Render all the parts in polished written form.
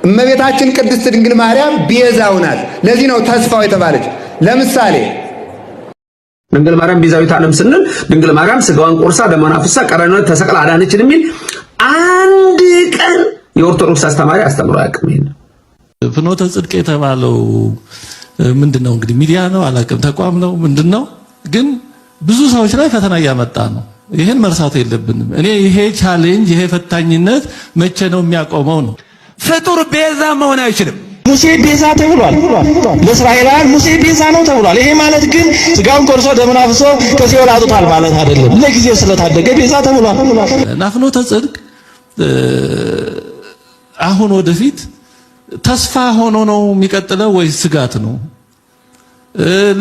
እመቤታችን ቅድስት ድንግል ማርያም ቤዛው ናት። ለዚህ ነው ተስፋው የተባለች። ለምሳሌ ድንግል ማርያም ቤዛዊተ ዓለም ስንል ድንግል ማርያም ስጋዋን ቆርሳ ደሟን አፍስሳ ቀራንዮ ተሰቅላ አዳነችን የሚል አንድ ቀን የኦርቶዶክስ አስተማሪ አስተምሮ አያውቅም። ይሄን ፍኖተ ጽድቅ የተባለው ምንድነው? እንግዲህ ሚዲያ ነው አላውቅም፣ ተቋም ነው ምንድነው? ግን ብዙ ሰዎች ላይ ፈተና እያመጣ ነው። ይሄን መርሳት የለብንም። እኔ ይሄ ቻሌንጅ ይሄ ፈታኝነት መቼ ነው የሚያቆመው ነው። ፍጡር ቤዛ መሆን አይችልም። ሙሴ ቤዛ ተብሏል። ለእስራኤላውያን ሙሴ ቤዛ ነው ተብሏል። ይሄ ማለት ግን ስጋውን ቆርሶ ደሙን አፍስሶ ከሲኦል አውጥቷል ማለት አይደለም። ለጊዜው ስለታደገ ቤዛ ተብሏል። እና ፍኖተ ጽድቅ አሁን ወደፊት ተስፋ ሆኖ ነው የሚቀጥለው ወይስ ስጋት ነው?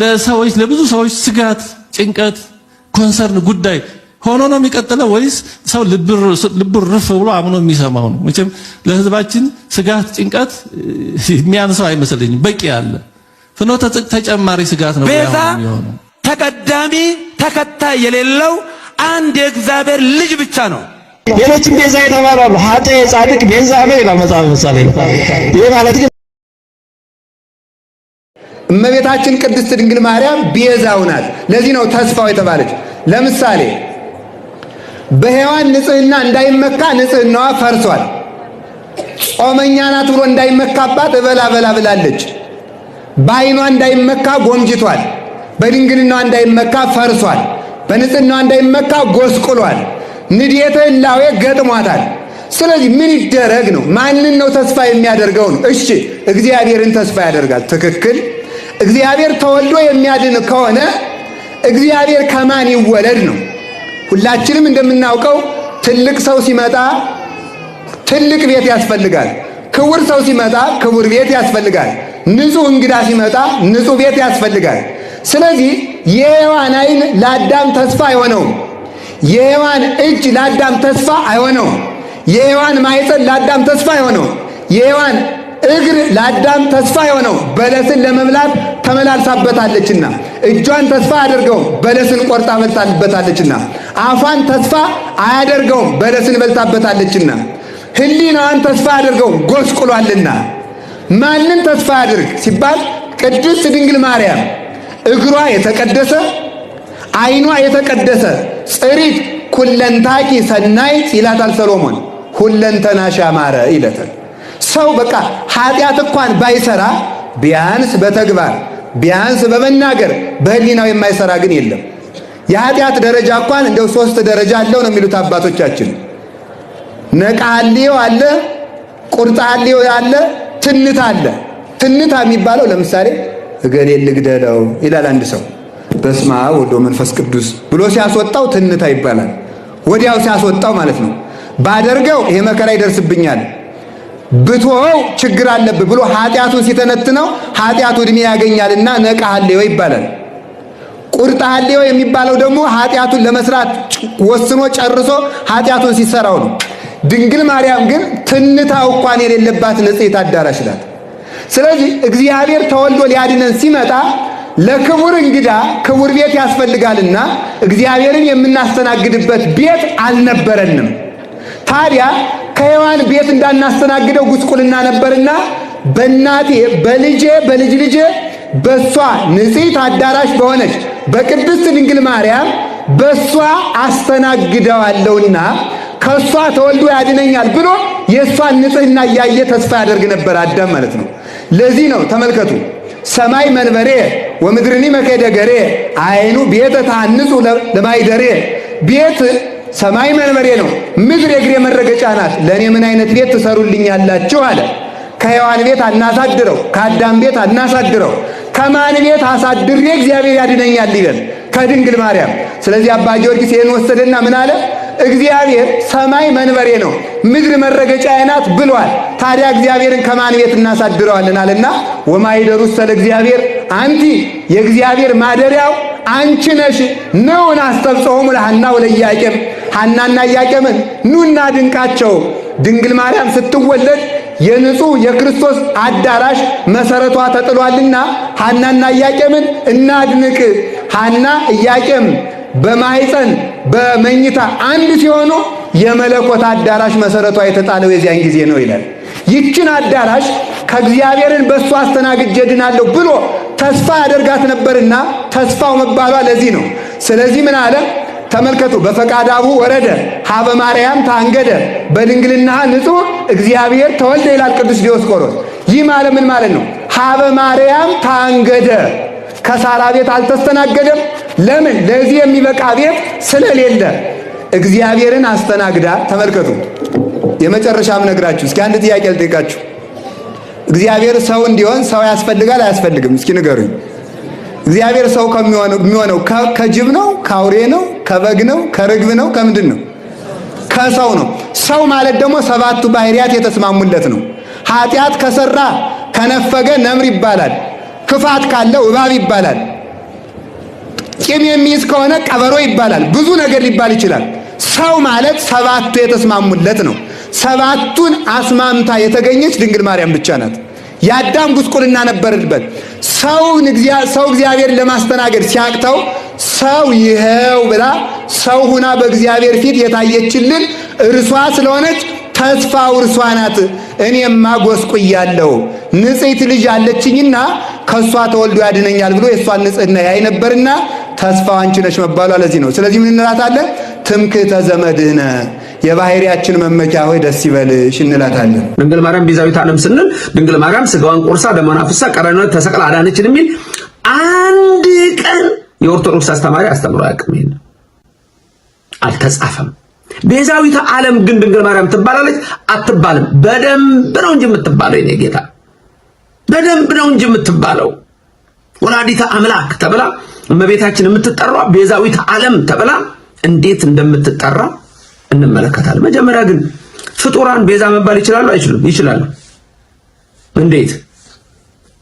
ለሰዎች ለብዙ ሰዎች ስጋት፣ ጭንቀት፣ ኮንሰርን ጉዳይ ሆኖ ነው የሚቀጥለው ወይስ ሰው ልብ ርፍ ብሎ አምኖ የሚሰማው ነው? መቼም ለህዝባችን ስጋት፣ ጭንቀት የሚያንሰው አይመስለኝም። በቂ ያለ ፍኖተ ጽድቅ ተጨማሪ ስጋት ነው ቤዛ ተቀዳሚ ተከታይ የሌለው አንድ የእግዚአብሔር ልጅ ብቻ ነው። ሌሎችም ቤዛ የተባሉ አሉ። ኃጥእ ጻድቅ ቤዛ ነው ይላል መጽሐፍ ምሳሌ። ይሄ ማለት ግን እመቤታችን ቅድስት ድንግል ማርያም ቤዛው ናት። ለዚህ ነው ተስፋው የተባለች። ለምሳሌ በሔዋን ንጽህና እንዳይመካ ንጽህናዋ ፈርሷል። ጾመኛ ናት ብሎ እንዳይመካባት እበላ በላ ብላለች። በዓይኗ እንዳይመካ ጎምጅቷል። በድንግልናዋ እንዳይመካ ፈርሷል። በንጽህናዋ እንዳይመካ ጎስቁሏል። ንዴተ ህላዌ ገጥሟታል። ስለዚህ ምን ይደረግ ነው? ማንን ነው ተስፋ የሚያደርገው ነው? እሺ እግዚአብሔርን ተስፋ ያደርጋል። ትክክል። እግዚአብሔር ተወልዶ የሚያድን ከሆነ እግዚአብሔር ከማን ይወለድ ነው? ሁላችንም እንደምናውቀው ትልቅ ሰው ሲመጣ ትልቅ ቤት ያስፈልጋል። ክቡር ሰው ሲመጣ ክቡር ቤት ያስፈልጋል። ንጹህ እንግዳ ሲመጣ ንጹህ ቤት ያስፈልጋል። ስለዚህ የሔዋን ዓይን ለአዳም ተስፋ አይሆነውም። የሔዋን እጅ ለአዳም ተስፋ አይሆነውም። የሔዋን ማኅፀን ለአዳም ተስፋ አይሆነውም። የሔዋን እግር ለአዳም ተስፋ የሆነው በለስን ለመብላት ተመላልሳበታለችና፣ እጇን ተስፋ አያደርገውም በለስን ቆርጣ በልታበታለችና፣ አፏን ተስፋ አያደርገውም በለስን በልታበታለችና፣ ሕሊናዋን ተስፋ አያደርገውም ጎስቁሏልና። ማንን ተስፋ ያድርግ ሲባል ቅድስት ድንግል ማርያም እግሯ የተቀደሰ ዓይኗ የተቀደሰ ጽሪት ኩለንታኪ ሰናይት ይላታል ሰሎሞን። ሁለንተናሽ ያማረ ይላታል። ሰው በቃ ኃጢአት እንኳን ባይሰራ ቢያንስ በተግባር ቢያንስ በመናገር በህሊናው የማይሰራ ግን የለም። የኃጢአት ደረጃ እንኳን እንደው 3 ደረጃ አለው ነው የሚሉት አባቶቻችን። ነቃልዮ አለ፣ ቁርጣልዮ አለ፣ ትንታ አለ። ትንታ የሚባለው ለምሳሌ እገሌ ልግደለው ይላል አንድ ሰው። በስመ አብ ወወልድ ወመንፈስ ቅዱስ ብሎ ሲያስወጣው ትንታ ይባላል። ወዲያው ሲያስወጣው ማለት ነው። ባደርገው ይሄ መከራ ይደርስብኛል ብትወው ችግር አለብህ ብሎ ኃጢአቱን ሲተነትነው ኃጢአቱ ዕድሜ ያገኛልና ነቃልዮ ይባላል። ቁርጣልዮ የሚባለው ደግሞ ኃጢአቱን ለመስራት ወስኖ ጨርሶ ኃጢአቱን ሲሰራው ነው። ድንግል ማርያም ግን ትንታው እንኳን የሌለባት ንጽሕት አዳራሽ ናት። ስለዚህ እግዚአብሔር ተወልዶ ሊያድነን ሲመጣ ለክቡር እንግዳ ክቡር ቤት ያስፈልጋልና እግዚአብሔርን የምናስተናግድበት ቤት አልነበረንም። ታዲያ ከሔዋን ቤት እንዳናስተናግደው ጉስቁልና ነበርና በእናቴ በልጄ በልጅ ልጄ በሷ ንጽሕት አዳራሽ በሆነች በቅድስት ድንግል ማርያም በሷ አስተናግደዋለሁና ከሷ ተወልዶ ያድነኛል ብሎ የሷን ንጽሕና እያየ ተስፋ ያደርግ ነበር አዳም ማለት ነው። ለዚህ ነው ተመልከቱ፣ ሰማይ መንበሬ ወምድርኒ መከደገሬ አይኑ ቤተ ታንጹ ለማይደሬ። ቤት ሰማይ መንበሬ ነው፣ ምድር የእግሬ መረገጫ ናት። ለእኔ ምን አይነት ቤት ትሰሩልኛላችሁ አለ። ከሔዋን ቤት አናሳድረው፣ ከአዳም ቤት አናሳድረው፣ ከማን ቤት አሳድሬ እግዚአብሔር ያድነኛል ይበል? ከድንግል ማርያም። ስለዚህ አባ ጊዮርጊስ ይህን ወሰደና ምን አለ? እግዚአብሔር ሰማይ መንበሬ ነው ምድር መረገጫዬ ናት ብሏል። ታዲያ እግዚአብሔርን ከማን ቤት እናሳድረዋለን አለና ወማይደሩ ሰለ እግዚአብሔር አንቲ፣ የእግዚአብሔር ማደሪያው አንቺ ነሽ። ነውን አስተብጾሙ ለሐና ወለኢያቄም፣ ሐናና ኢያቄምን ኑና ድንቃቸው። ድንግል ማርያም ስትወለድ የንጹህ የክርስቶስ አዳራሽ መሰረቷ ተጥሏልና ሐናና ኢያቄምን እናድንቅ። ሐና ኢያቄም በማኅፀን በመኝታ አንድ ሲሆኑ የመለኮት አዳራሽ መሰረቷ የተጣለው የዚያን ጊዜ ነው ይላል። ይችን አዳራሽ ከእግዚአብሔርን በእሱ አስተናግጄ ድናለሁ ብሎ ተስፋ ያደርጋት ነበርና ተስፋው መባሏ ለዚህ ነው። ስለዚህ ምን አለ ተመልከቱ። በፈቃዳቡ ወረደ ሀበ ማርያም ታንገደ በድንግልና ንጹሕ እግዚአብሔር ተወልደ ይላል ቅዱስ ዲዮስቆሮስ። ይህ ማለት ምን ማለት ነው? ሀበ ማርያም ታንገደ ከሳራ ቤት አልተስተናገደም። ለምን? ለዚህ የሚበቃ ቤት ስለሌለ እግዚአብሔርን አስተናግዳ። ተመልከቱ። የመጨረሻም ነግራችሁ እስኪ አንድ ጥያቄ ልጠይቃችሁ። እግዚአብሔር ሰው እንዲሆን ሰው ያስፈልጋል አያስፈልግም? እስኪ ንገሩኝ። እግዚአብሔር ሰው ከሚሆነው ከጅብ ነው? ከአውሬ ነው? ከበግ ነው? ከርግብ ነው? ከምንድን ነው? ከሰው ነው። ሰው ማለት ደግሞ ሰባቱ ባህሪያት የተስማሙለት ነው። ኃጢአት ከሰራ ከነፈገ ነምር ይባላል። ክፋት ካለው እባብ ይባላል። ቂም የሚይዝ ከሆነ ቀበሮ ይባላል። ብዙ ነገር ሊባል ይችላል። ሰው ማለት ሰባቱ የተስማሙለት ነው። ሰባቱን አስማምታ የተገኘች ድንግል ማርያም ብቻ ናት። የአዳም ጉስቁልና ነበረበት። ሰው እግዚአብሔርን ለማስተናገድ ሲያቅተው ሰው ይሄው ብላ ሰው ሁና በእግዚአብሔር ፊት የታየችልን እርሷ ስለሆነች ተስፋው እርሷ ናት። እኔማ ጎስቁያለሁ ንጽሕት ልጅ አለችኝና ከሷ ተወልዶ ያድነኛል ብሎ የሷን ንጽሕና ያይ ነበርና ተስፋው አንቺ ነሽ መባሏ ለዚህ ነው። ስለዚህ ምን እንላታለን? ትምክህተ ዘመድህነ የባህሪያችን መመኪያ ሆይ ደስ ይበልሽ እንላታለን። ድንግል ማርያም ቤዛዊት ዓለም ስንል ድንግል ማርያም ስጋዋን ቆርሳ ደሟን አፍስሳ ቀራንዮ ተሰቅላ አዳነችን የሚል አንድ ቀን የኦርቶዶክስ አስተማሪ አስተምሮ አያውቅም። ይሄን አልተጻፈም። ቤዛዊት ዓለም ግን ድንግል ማርያም ትባላለች አትባልም? በደንብ ነው እንጂ የምትባለው የኔ ጌታ፣ በደንብ ነው እንጂ የምትባለው። ወላዲተ አምላክ ተብላ እመቤታችን የምትጠራው ቤዛዊት ዓለም ተብላ እንዴት እንደምትጠራ እንመለከታለን። መጀመሪያ ግን ፍጡራን ቤዛ መባል ይችላሉ አይችሉም? ይችላሉ። እንዴት?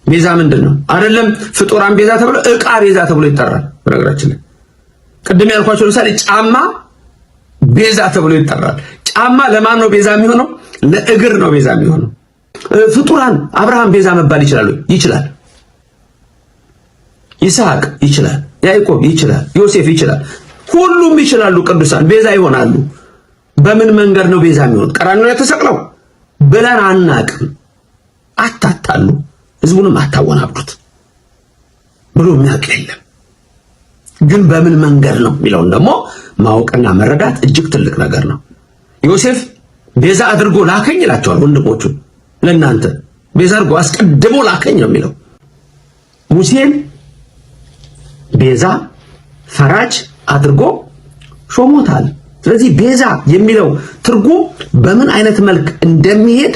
ቤዛ ምንድነው? አይደለም ፍጡራን ቤዛ ተብሎ ዕቃ ቤዛ ተብሎ ይጠራል። በነገራችን ላይ ቅድም ያልኳቸው ለምሳሌ ጫማ ቤዛ ተብሎ ይጠራል። ጫማ ለማን ነው ቤዛ የሚሆነው? ለእግር ነው ቤዛ የሚሆነው። ፍጡራን አብርሃም ቤዛ መባል ይችላሉ? ይችላል። ይስሐቅ ይችላል። ያዕቆብ ይችላል። ዮሴፍ ይችላል። ሁሉም ይችላሉ። ቅዱሳን ቤዛ ይሆናሉ። በምን መንገድ ነው ቤዛ የሚሆኑት? ቀራንዮ ላይ ተሰቅለው ብለን አናቅም። አታታሉ፣ ህዝቡንም አታወናብዱት ብሎ የሚያውቅ የለም። ግን በምን መንገድ ነው የሚለውን ደግሞ ማወቅና መረዳት እጅግ ትልቅ ነገር ነው። ዮሴፍ ቤዛ አድርጎ ላከኝ ይላቸዋል ወንድሞቹ። ለእናንተ ቤዛ አድርጎ አስቀድሞ ላከኝ ነው የሚለው። ሙሴን ቤዛ ፈራጅ አድርጎ ሾሞታል። ስለዚህ ቤዛ የሚለው ትርጉም በምን አይነት መልክ እንደሚሄድ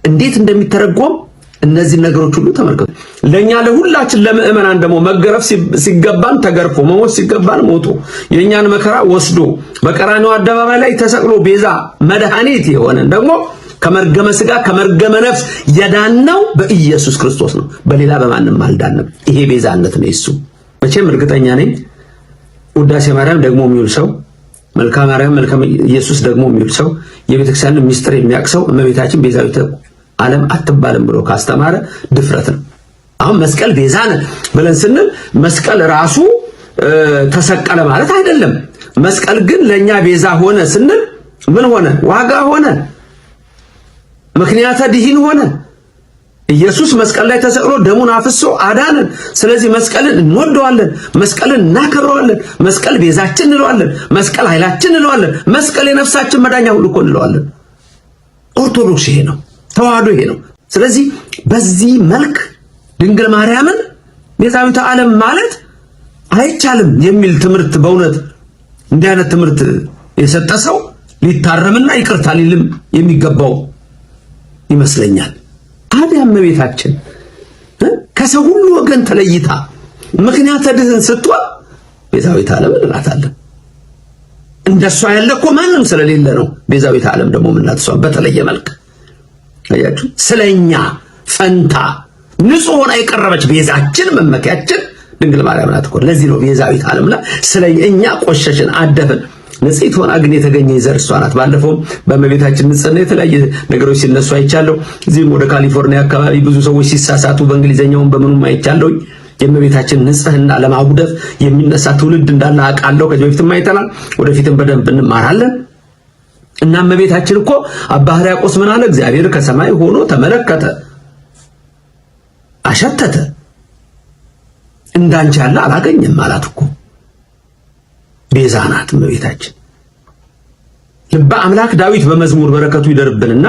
እንዴት እንደሚተረጎም እነዚህ ነገሮች ሁሉ ተመልከቱ። ለኛ ለሁላችን ለምእመናን ደግሞ መገረፍ ሲገባን ተገርፎ መሞት ሲገባን ሞቶ የኛን መከራ ወስዶ በቀራንዮ አደባባይ ላይ ተሰቅሎ ቤዛ መድኃኒት የሆነ ደግሞ ከመርገመ ሥጋ ከመርገመ ነፍስ የዳነው በኢየሱስ ክርስቶስ ነው። በሌላ በማንም አልዳንም። ይሄ ቤዛነት ነው እሱ። መቼም እርግጠኛ ነኝ ውዳሴ ማርያም ደግሞ የሚውል ሰው፣ መልካ ማርያም መልካ ኢየሱስ ደግሞ የሚውል ሰው፣ የቤተክርስቲያንን ምስጢር የሚያውቅ ሰው እመቤታችን ቤዛዊተ ዓለም አትባልም ብሎ ካስተማረ ድፍረት ነው። አሁን መስቀል ቤዛ ነህ ብለን ስንል መስቀል ራሱ ተሰቀለ ማለት አይደለም። መስቀል ግን ለኛ ቤዛ ሆነ ስንል ምን ሆነ? ዋጋ ሆነ፣ ምክንያተ ድኂን ሆነ። ኢየሱስ መስቀል ላይ ተሰቅሎ ደሙን አፍሶ አዳነን። ስለዚህ መስቀልን እንወደዋለን፣ መስቀልን እናከብረዋለን፣ መስቀል ቤዛችን እንለዋለን፣ መስቀል ኃይላችን እንለዋለን፣ መስቀል የነፍሳችን መዳኛ ሁሉ እኮ እንለዋለን። ኦርቶዶክስ ይሄ ነው፣ ተዋህዶ ይሄ ነው። ስለዚህ በዚህ መልክ ድንግል ማርያምን ቤዛዊተ ዓለም ማለት አይቻልም የሚል ትምህርት በእውነት እንዲህ አይነት ትምህርት የሰጠ ሰው ሊታረምና ይቅርታ ሊልም የሚገባው ይመስለኛል። ታዲያ እመቤታችን ከሰው ሁሉ ወገን ተለይታ ምክንያተ ድኅን ስትሆን ቤዛዊተ ዓለም እንላታለን። እንደሷ ያለ እኮ ማንም ስለሌለ ነው ቤዛዊተ ዓለም ደግሞ ምንላት እሷ በተለየ መልክ። አያችሁ፣ ስለኛ ፈንታ ንጹህ ሆና የቀረበች ቤዛችን መመኪያችን ድንግል ማርያም ናት እኮ። ለዚህ ነው ቤዛዊተ ዓለም ላይ ስለኛ ቆሸሽን አደፍን ንጽሕት ሆና ግን የተገኘ ዘር እሷ ናት። ባለፈውም በእመቤታችን ንጽሕና የተለያየ ነገሮች ሲነሱ አይቻለሁ። እዚህም ወደ ካሊፎርኒያ አካባቢ ብዙ ሰዎች ሲሳሳቱ በእንግሊዘኛውም በምኑም አይቻለሁ። የእመቤታችን ንጽሕና ለማጉደፍ የሚነሳ ትውልድ እንዳለ አውቃለሁ። ከዚህ በፊትም አይተናል፣ ወደፊትም በደንብ እንማራለን። እና እመቤታችን እኮ አባ ሕርያቆስ ምን አለ? እግዚአብሔር ከሰማይ ሆኖ ተመለከተ፣ አሸተተ፣ እንዳንቺ ያለ አላገኘም አላት እኮ። ቤዛ ናት እመቤታችን። ልበ አምላክ ዳዊት በመዝሙር በረከቱ ይደርብንና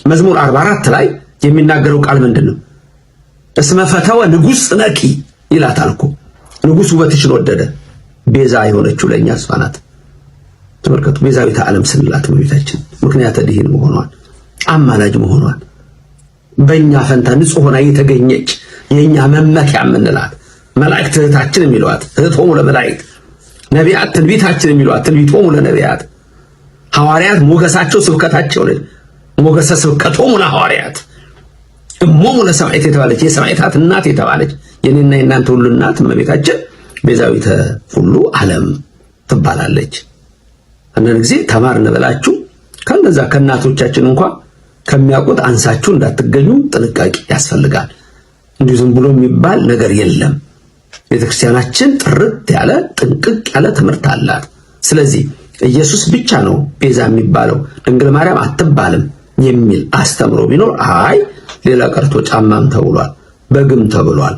መዝሙር 44 ላይ የሚናገረው ቃል ምንድነው? እስመ ፈተወ ንጉሥ ነቂ ይላታል እኮ። ንጉሥ ውበትሽን ወደደ። ቤዛ የሆነችው ለእኛ እሷ ናት። ተመልከቱ፣ ቤዛዊተ ዓለም ስንላት እመቤታችን ምክንያተ ድኂን መሆኗን፣ አማላጅ መሆኗን፣ በእኛ ፈንታ ንጹሕ ሆና የተገኘች የእኛ መመኪያ የምንላት፣ መላእክት እህታችን የሚሏት እህቶሙ ለመላእክት፣ ነቢያት ትንቢታችን የሚሏት ትንቢቶሙ ለነቢያት፣ ሐዋርያት ሞገሳቸው ስብከታቸው ነች፣ ሞገሰ ስብከቶሙ ለሐዋርያት፣ እሞሙ ለሰማዕት የተባለች የሰማዕታት እናት የተባለች የኔና የናንተ ሁሉ እናት እመቤታችን ቤዛዊተ ሁሉ ዓለም ትባላለች። አንዳንድ ጊዜ ተማርን ብላችሁ ከነዛ ከእናቶቻችን እንኳን ከሚያውቁት አንሳችሁ እንዳትገኙ ጥንቃቄ ያስፈልጋል። እንዲሁ ዝም ብሎ የሚባል ነገር የለም። ቤተክርስቲያናችን ጥርት ያለ ጥንቅቅ ያለ ትምህርት አላት። ስለዚህ ኢየሱስ ብቻ ነው ቤዛ የሚባለው ድንግል ማርያም አትባልም የሚል አስተምሮ ቢኖር አይ ሌላ ቀርቶ ጫማም ተብሏል፣ በግም ተብሏል፣